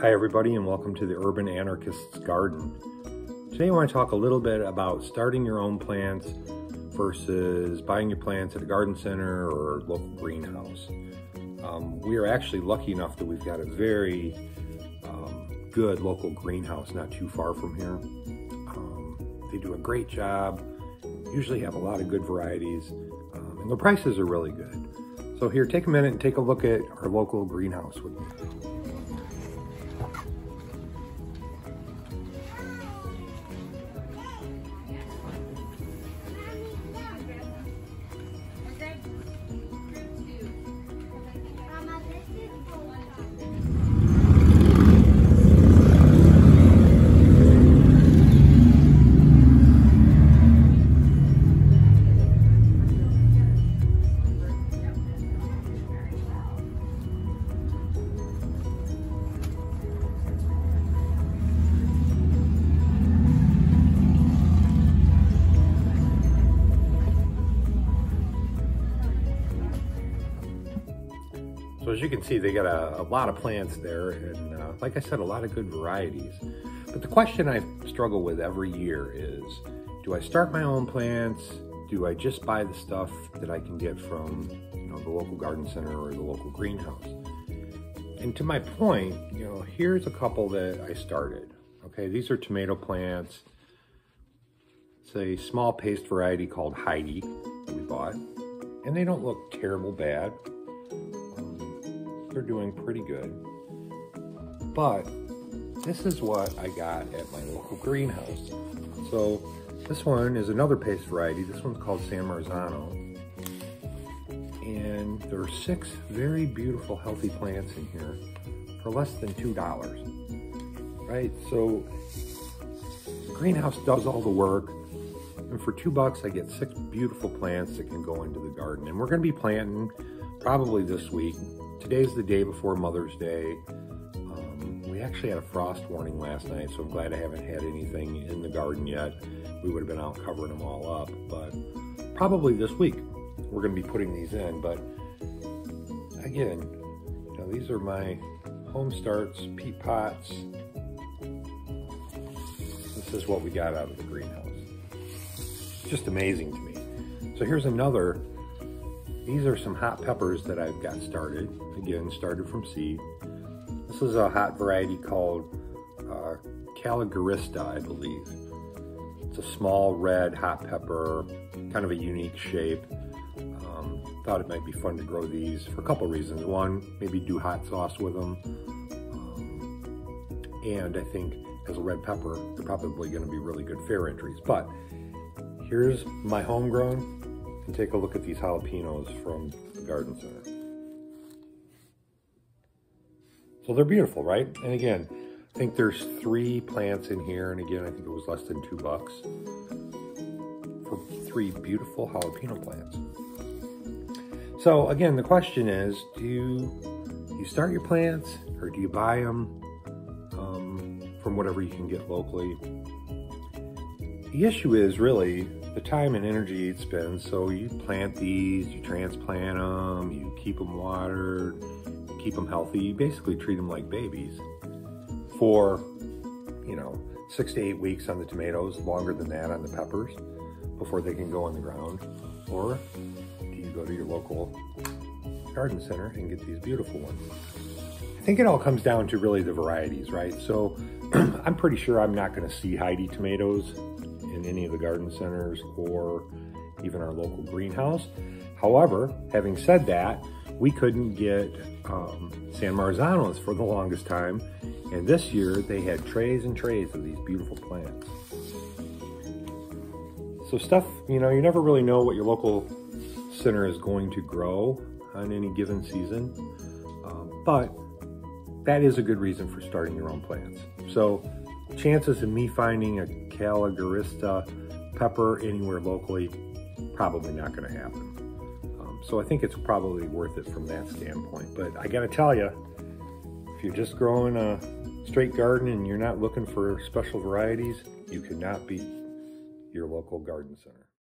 Hi everybody, and welcome to the Urban Anarchist's Garden. Today I want to talk a little bit about starting your own plants versus buying your plants at a garden center or local greenhouse. We are actually lucky enough that we've got a very good local greenhouse not too far from here. They do a great job, usually have a lot of good varieties, and the prices are really good. So here, take a minute and take a look at our local greenhouse with me. So as you can see, they got a lot of plants there, and like I said, a lot of good varieties. But the question I struggle with every year is, do I start my own plants? Do I just buy the stuff that I can get from, the local garden center or the local greenhouse? And to my point, here's a couple that I started. Okay, these are tomato plants. It's a small paste variety called Heidi that we bought, and they don't look terrible bad. They're doing pretty good. But this is what I got at my local greenhouse. So this one is another paste variety. This one's called San Marzano. And there are 6 very beautiful, healthy plants in here for less than $2, right? So the greenhouse does all the work. And for $2, I get 6 beautiful plants that can go into the garden. And we're gonna be planting probably this week. Today's the day before Mother's Day. We actually had a frost warning last night, so I'm glad I haven't had anything in the garden yet. We would have been out covering them all up, but probably this week we're going to be putting these in. But again, these are my home starts, peat pots. This is what we got out of the greenhouse. It's just amazing to me. So here's another. These are some hot peppers that I've got started. Again, started from seed. This is a hot variety called Caligarista, I believe. It's a small red hot pepper, kind of a unique shape. Thought it might be fun to grow these for a couple reasons. One, maybe do hot sauce with them. And I think as a red pepper, they're probably going to be really good fair entries. But here's my homegrown. And take a look at these jalapenos from the garden center. So they're beautiful, right? And again, I think there's 3 plants in here, and again, I think it was less than $2 for 3 beautiful jalapeno plants. So again, the question is, do you start your plants, or do you buy them from whatever you can get locally? The issue is really the time and energy it spends. So you plant these, you transplant them, you keep them watered, you keep them healthy. You basically treat them like babies for, 6 to 8 weeks on the tomatoes, longer than that on the peppers before they can go on the ground. Or do you go to your local garden center and get these beautiful ones? I think it all comes down to really the varieties, right? So I'm pretty sure I'm not going to see Heidi tomatoes in any of the garden centers or even our local greenhouse. However, having said that, we couldn't get San Marzanos for the longest time, and this year they had trays and trays of these beautiful plants. So stuff, you never really know what your local center is going to grow on any given season, but that is a good reason for starting your own plants. So chances of me finding a Caligarista pepper anywhere locally, probably not going to happen. So I think it's probably worth it from that standpoint. But I got to tell you, if you're just growing a straight garden and you're not looking for special varieties, you cannot beat your local garden center.